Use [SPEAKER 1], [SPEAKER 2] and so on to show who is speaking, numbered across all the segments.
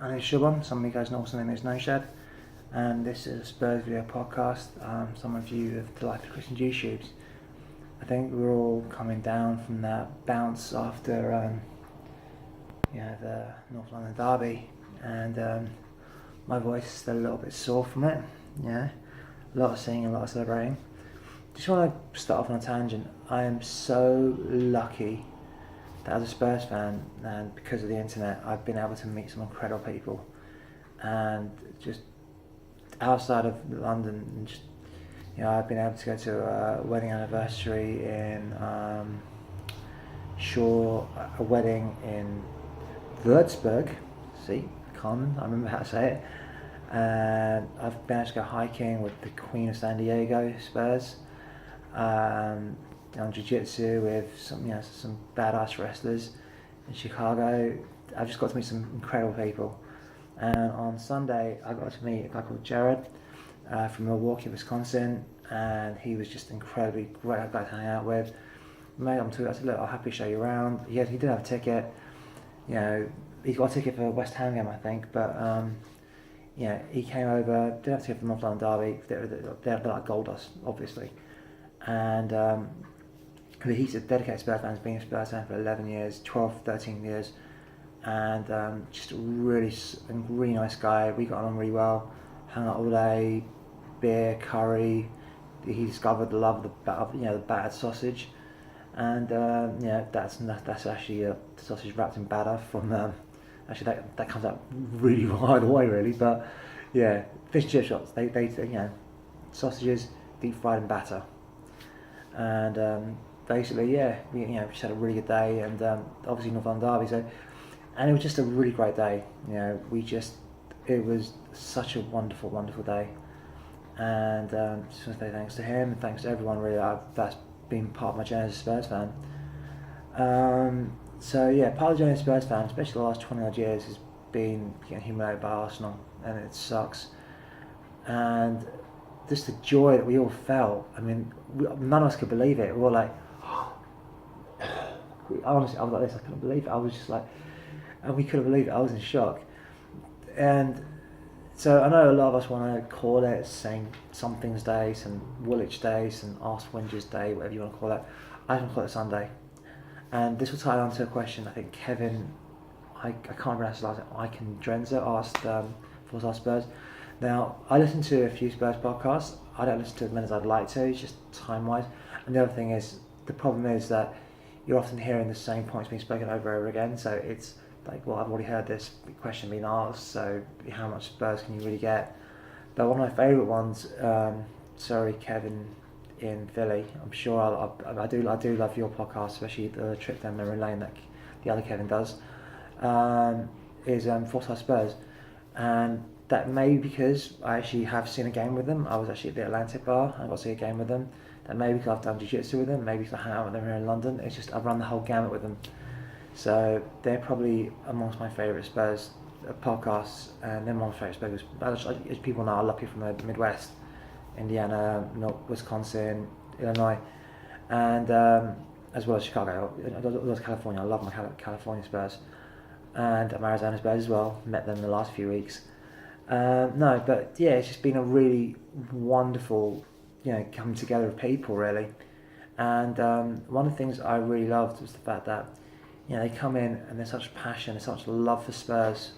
[SPEAKER 1] My name is Shubham, some of you guys know also my name is No Shed, and this is a Spurs video podcast. Some of you have delighted Christian Digestives. I think we're all coming down from that bounce after the North London derby, and my voice is still a little bit sore from it. Yeah, a lot of singing, a lot of celebrating. Just want to start off on a tangent. I am so lucky that as a Spurs fan, and because of the internet, I've been able to meet some incredible people, and just outside of London, and just I've been able to go to a wedding anniversary in a wedding in Würzburg. See, common. I remember how to say it. And I've been able to go hiking with the Queen of San Diego, Spurs. On jiu-jitsu with some badass wrestlers in Chicago. I've just got to meet some incredible people. And on Sunday, I got to meet a guy called Jared from Milwaukee, Wisconsin, and he was just incredibly great guy to hang out with. Made him too. I said, look, I'll happily show you around. He did have a ticket. He got a ticket for a West Ham game, I think, but he came over. Didn't have a ticket for the North London derby. They're like gold dust, obviously, and. He's a dedicated Spurs fan. He's been a Spurs fan for 11 years, 12, 13 years, and just a really nice guy. We got on really well, hung out all day, beer, curry. He discovered the love of the battered sausage, and that's actually a sausage wrapped in batter from. Actually, that comes out really either way, really. But yeah, fish and chip shops. They sausages deep fried in batter, and. Basically, we just had a really good day, and obviously North London derby, and it was just a really great day. It was such a wonderful day, and just want to say thanks to him and thanks to everyone really that's been part of my journey as a Spurs fan. Part of the journey as a Spurs fan, especially the last 20 odd years, has been getting humiliated by Arsenal, and it sucks. And just the joy that we all felt. I mean, none of us could believe it. We were like. Honestly, I was like this. I couldn't believe it. I was just like, and we couldn't believe it. I was in shock. And so I know a lot of us want to call it St. Something's Day, St. Woolwich Day, St. Arse Winger's Day, whatever you want to call it. I can call it Sunday. And this will tie on to a question I think Kevin, I can't pronounce his last name, Drenzer asked for our Spurs. Now, I listen to a few Spurs podcasts. I don't listen to as many as I'd like to, it's just time-wise. And the other thing is, the problem is that you're often hearing the same points being spoken over and over again, so it's like, well, I've already heard this question being asked, so how much Spurs can you really get? But one of my favourite ones, sorry Kevin in Philly, I'm sure I do love your podcast, especially the trip down memory lane that the other Kevin does, is Forsyth Spurs, and that may be because I actually have seen a game with them. I was actually at the Atlantic Bar, I got to see a game with them. That maybe because I've done jiu-jitsu with them, maybe because I hang out with them here in London. It's just I've run the whole gamut with them. So they're probably amongst my favourite Spurs podcasts, and they're amongst my favourite Spurs. As people know, I love people from the Midwest, Indiana, Wisconsin, Illinois, and as well as Chicago, as well as California. I love my California Spurs, and my Arizona Spurs as well. Met them in the last few weeks. It's just been a really wonderful coming together of people really, and one of the things I really loved was the fact that they come in and there's such passion, there's such love for Spurs,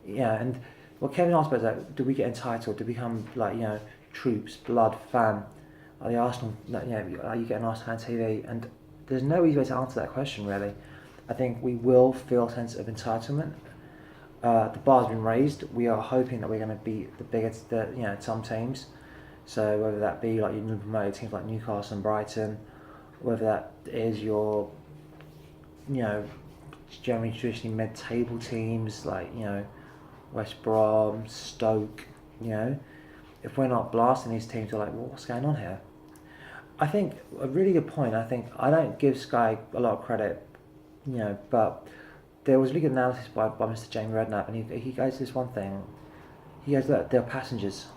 [SPEAKER 1] and what Kevin asked about is that, do we get entitled to become troops, blood, fan, are the Arsenal, are you getting Arsenal fan TV? And there's no easy way to answer that question really. I think we will feel a sense of entitlement. The bar's been raised. We are hoping that we're going to beat the biggest, some teams. So whether that be like your promoted teams like Newcastle and Brighton, whether that is your, generally traditionally mid-table teams like West Brom, Stoke, if we're not blasting these teams, we're like, well, what's going on here? I think a really good point. I think I don't give Sky a lot of credit, but there was really good analysis by Mr. Jamie Redknapp, and he goes this one thing. He goes, look, they're passengers,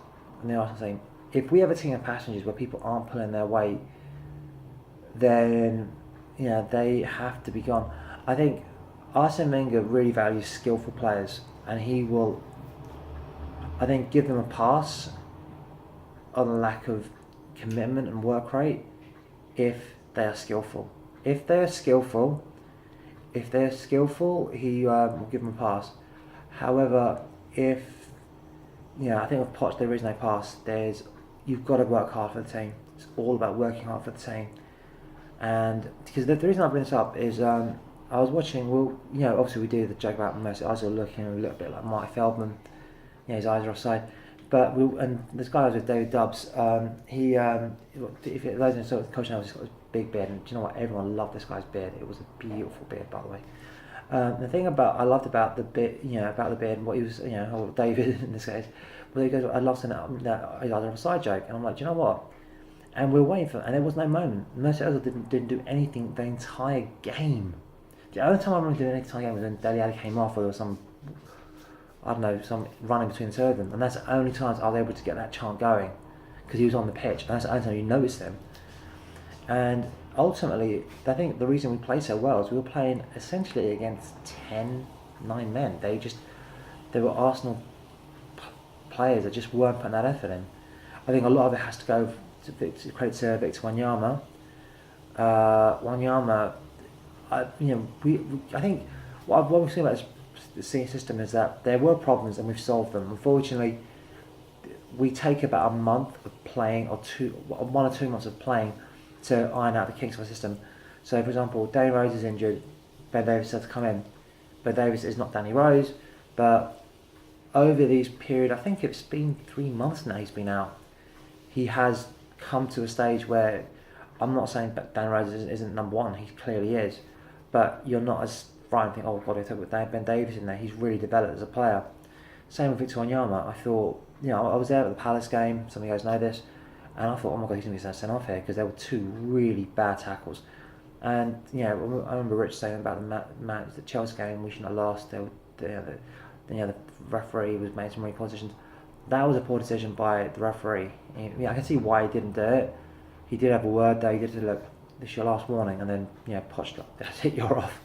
[SPEAKER 1] and they're also saying, if we have a team of passengers where people aren't pulling their weight, then they have to be gone. I think Arsene Wenger really values skillful players, and he will, I think, give them a pass on the lack of commitment and work rate if they are skillful. If they're skillful, he will give them a pass. However, if I think with Poch, the reason they pass, you've got to work hard for the team. It's all about working hard for the team. And because the reason I bring this up is I was watching. Well, obviously we do the joke about Messi eyes are looking a little bit like Mike Feldman. His eyes are offside. But and this guy was with David Dubbs. If it those sort of coach knows, he's got this big beard, and do you know what? Everyone loved this guy's beard. It was a beautiful beard, by the way. The thing I loved about the beard, about the beard, and what he was, David in this case, well, he goes, I loved that his eyes are offside joke, and I'm like, do you know what? And we were waiting for it, and there was no moment. Messi didn't do anything the entire game. The only time I remember doing anything the entire game was when Dele Alli came off, or there was some running between the two of them, and that's the only times I was able to get that chant going, because he was on the pitch, and that's the only time you noticed him. And ultimately, I think the reason we played so well is we were playing essentially against 9 men. They were Arsenal players that just weren't putting that effort in. I think a lot of it has to go to credit to Victor Wanyama. I think what we've seen about the senior system is that there were problems and we've solved them. Unfortunately, we take about a month of playing, or 1 or 2 months of playing, to iron out the kinks of our system. So, for example, Danny Rose is injured, Ben Davies had to come in. Ben Davies is not Danny Rose, but over these period, I think it's been 3 months now he's been out, he has come to a stage where, I'm not saying that Danny Rose isn't number one, he clearly is, but you're not as frightened think, oh god, I took Ben Davies in there, he's really developed as a player. Same with Victor Wanyama. I thought, I was there at the Palace game, some of you guys know this, and I thought, oh my god, he's going to be sent off here, because there were 2 really bad tackles. And I remember Rich saying about the Chelsea game, we shouldn't have lost. The referee was made some really poor decisions. That was a poor decision by the referee. I can see why he didn't do it. He did have a word though. He did say, look, this is your last warning, and then Poch, that's it, you're off.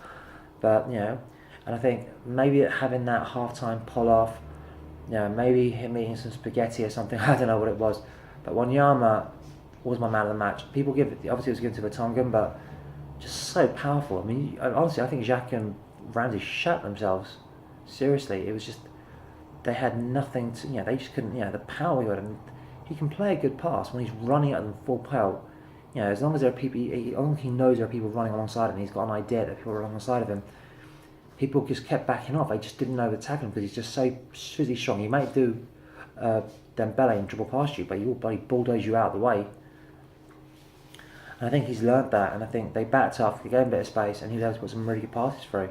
[SPEAKER 1] But and I think maybe having that half-time pull off, maybe him eating some spaghetti or something. I don't know what it was. But Wanyama was my man of the match. People obviously it was given to Vertonghen, but just so powerful. I mean, honestly, I think Xhaka and Ramsey shut themselves. Seriously, it was just, they had nothing to, they just couldn't, the power he had. And he can play a good pass when he's running at them full pelt. As long as there are people, as long as he knows there are people running alongside him, he's got an idea that people are alongside of him. People just kept backing off. They just didn't know the tackle him because he's just so physically strong. He might do Dembele and dribble past you, but he will bulldoze you out of the way. And I think he's learnt that, and I think they backed off, they gave him a bit of space, and he was able to put some really good passes through.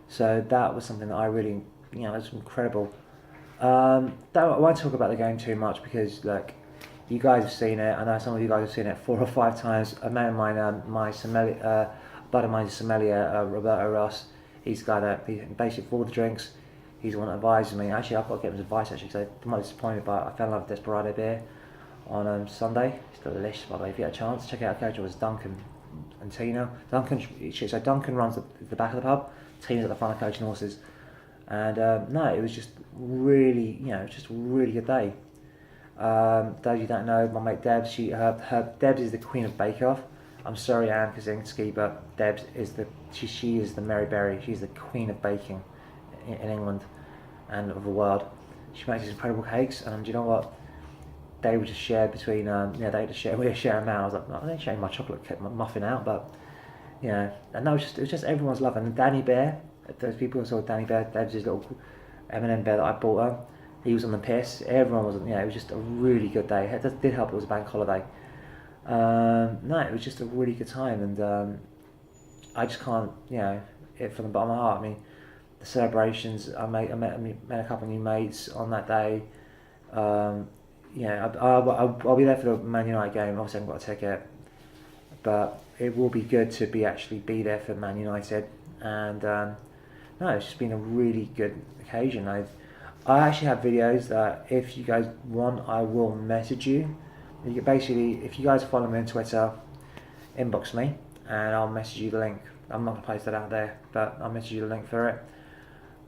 [SPEAKER 1] So that was something that I really, was incredible. I won't talk about the game too much because, you guys have seen it. I know some of you guys have seen it 4 or 5 times. A man of mine, my sommelier, buddy of mine is sommelier, Roberto Ross. He's got basically for all the drinks. He's the one that advises me. Actually, I've got to get him his advice because I'm not disappointed, but I fell in love with Desperado beer on Sunday. It's delicious, by the way. If you get a chance, check out. Coach was Duncan and Tina. Duncan runs the back of the pub. Tina's at the front of Coach and Horses. And it was just really, just a really good day. Those you don't know, my mate Debs, Debs is the queen of Bake Off. I'm sorry, Anne Kaczynski, but Debs is she is the Mary Berry. She's the queen of baking in England and of the world. She makes these incredible cakes, and do you know what? They would just share between, we were sharing them out. I was like, no, I ain't sharing my chocolate cake, my muffin out, but and that was just everyone's love. And Danny Bear, those people who saw Danny Bear, Debs' little M&M bear that I bought her. He was on the piss. Everyone was, it was just a really good day. It did help. It was a bank holiday. It was just a really good time, and I just can't, it from the bottom of my heart. I mean, the celebrations. I met a couple of new mates on that day. I'll be there for the Man United game. Obviously, I haven't got a ticket, but it will be good to be there for Man United. And it's just been a really good occasion. I actually have videos that if you guys want, I will message you. If you guys follow me on Twitter, inbox me and I'll message you the link. I'm not going to post that out there, but I'll message you the link for it.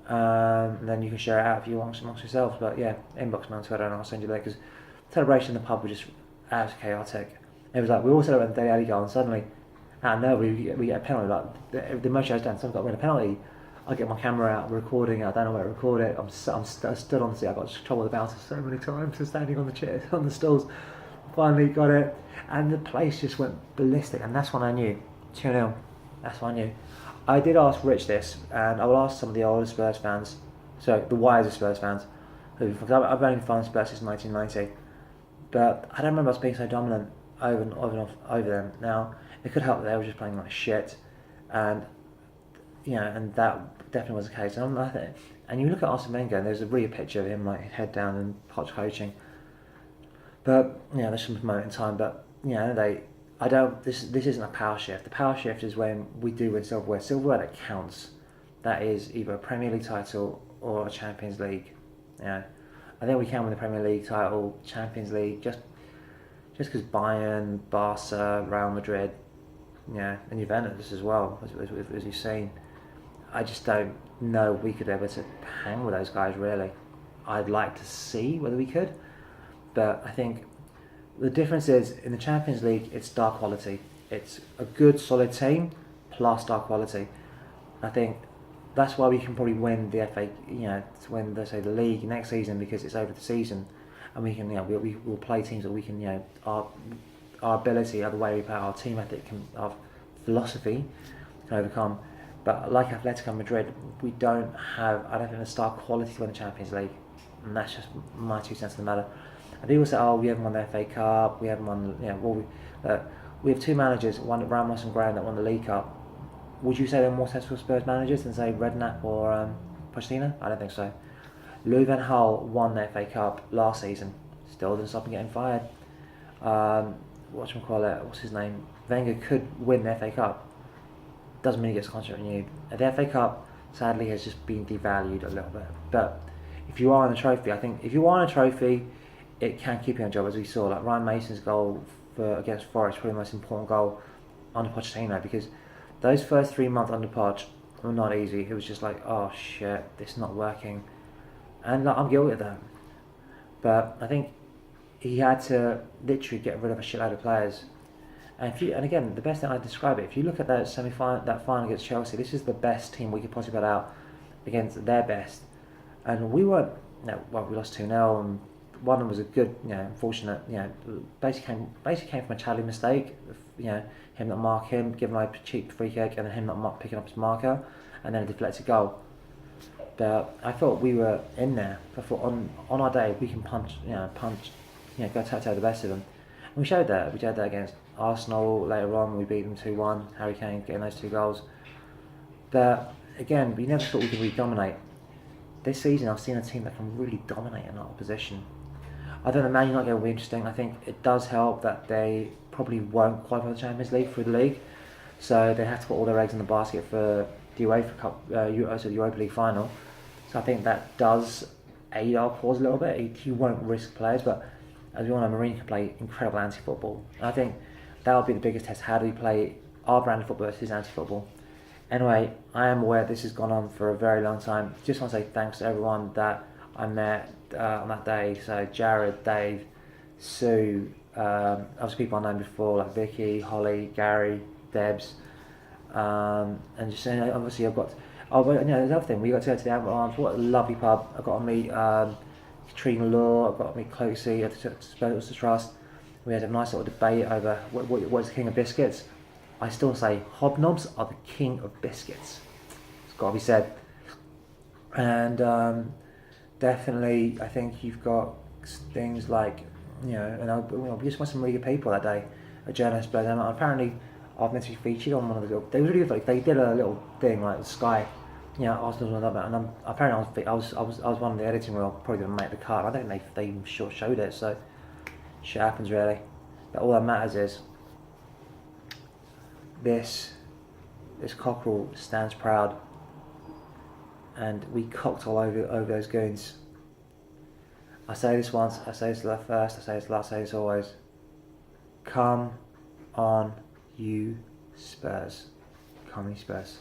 [SPEAKER 1] And then you can share it out if you want amongst yourselves. But yeah, inbox me on Twitter and I'll send you there, because celebration in the pub was just absolutely chaotic. It was like we all celebrated the Daily Alley goal, and suddenly out of nowhere we get a penalty. Like the motion goes down, someone's got to win a penalty. I get my camera out, recording it. I don't know where to record it. I stood on the seat. I got trouble with the bouncer so many times for standing on the chairs, on the stools. Finally got it, and the place just went ballistic. And that's when I knew 2-0. That's when I knew. I did ask Rich this, and I will ask some of the older Spurs fans, so the wiser Spurs fans, because I've only been following Spurs since 1990, but I don't remember us being so dominant over them. Now it could help that they were just playing like shit, and and that definitely was the case. And you look at Arsene Wenger, and there's a real picture of him like head down and Poch coaching. But there's some moment in time. But This isn't a power shift. The power shift is when we do win silverware. Silverware that counts. That is either a Premier League title or a Champions League. I think we can win the Premier League title, Champions League, just because Bayern, Barca, Real Madrid, and Juventus as well, as you've seen. I just don't know we could ever hang with those guys, really. I'd like to see whether we could, but I think the difference is in the Champions League, it's star quality. It's a good, solid team plus star quality. I think that's why we can probably win the FA, to win the league next season, because it's over the season, and we can, we'll play teams that we can, our ability, the way we play, our team ethic, our philosophy can overcome. But like Atletico Madrid, I don't think the star quality to win the Champions League, and that's just my 2 cents on the matter. And people say, we haven't won the FA Cup, we haven't won, we have 2 managers, one at Ramos and Graham, that won the League Cup. Would you say they're more successful Spurs managers than, say, Redknapp or Pochettino? I don't think so. Louis van Gaal won the FA Cup last season, still didn't stop him getting fired. What's his name? Wenger could win the FA Cup. Doesn't mean he gets a contract renewed. The FA Cup, sadly, has just been devalued a little bit. But if you are on a trophy, I think if you are on a trophy, it can keep you on a job, as we saw. Like Ryan Mason's goal against Forest, probably the most important goal under Pochettino, because those first 3 months under Poch were not easy. It was just like, oh shit, this is not working, and I'm guilty of that. But I think he had to literally get rid of a shitload of players. And again, the best thing I describe it, if you look at that semi-final, that final against Chelsea, this is the best team we could possibly put out against their best, and we weren't. We lost 2-0, and one of them was a good, unfortunate, basically came from a Charlie mistake. Him not mark him, giving a cheap free kick, and then him not picking up his marker, and then a deflected goal. But I thought we were in there. I thought on our day we can punch, go toe-to-toe the best of them. And we showed that. We showed that against Arsenal later on. We beat them 2-1. Harry Kane getting those 2 goals. But again, we never thought we could really dominate. This season, I've seen a team that can really dominate an opposition. I don't know, Man United will be interesting. I think it does help that they probably won't qualify for the Champions League through the league, so they have to put all their eggs in the basket for the UEFA Cup, the Europa League final. So I think that does aid our cause a little bit. You won't risk players, but as we all know, Mourinho can play incredible anti-football. And I think that'll be the biggest test. How do we play our brand of football versus anti-football? Anyway, I am aware this has gone on for a very long time. Just want to say thanks to everyone that I met on that day. So Jared, Dave, Sue, obviously people I've known before like Vicky, Holly, Gary, Debs, and just obviously I've got. There's another thing. We got to go to the Albert Arms. What a lovely pub! I got to meet Katrina Law. I got to meet Closey at the Spurs to Trust. We had a nice little debate over what is the king of biscuits. I still say HobNobs are the king of biscuits. It's got to be said. And definitely, I think you've got things like, we just met some really good people that day. A journalist, but apparently I've meant to be featured on one of the. They was really good. They did a little thing like Sky, Arsenal and that, and apparently I was one of the editing room. Probably didn't make the cut. I don't think they even showed it. So shit happens really. But all that matters is this cockerel stands proud, and we cocked all over those goons. I say this once, I say this first, I say this last, I say this always. Come on, you Spurs. Come on, you Spurs.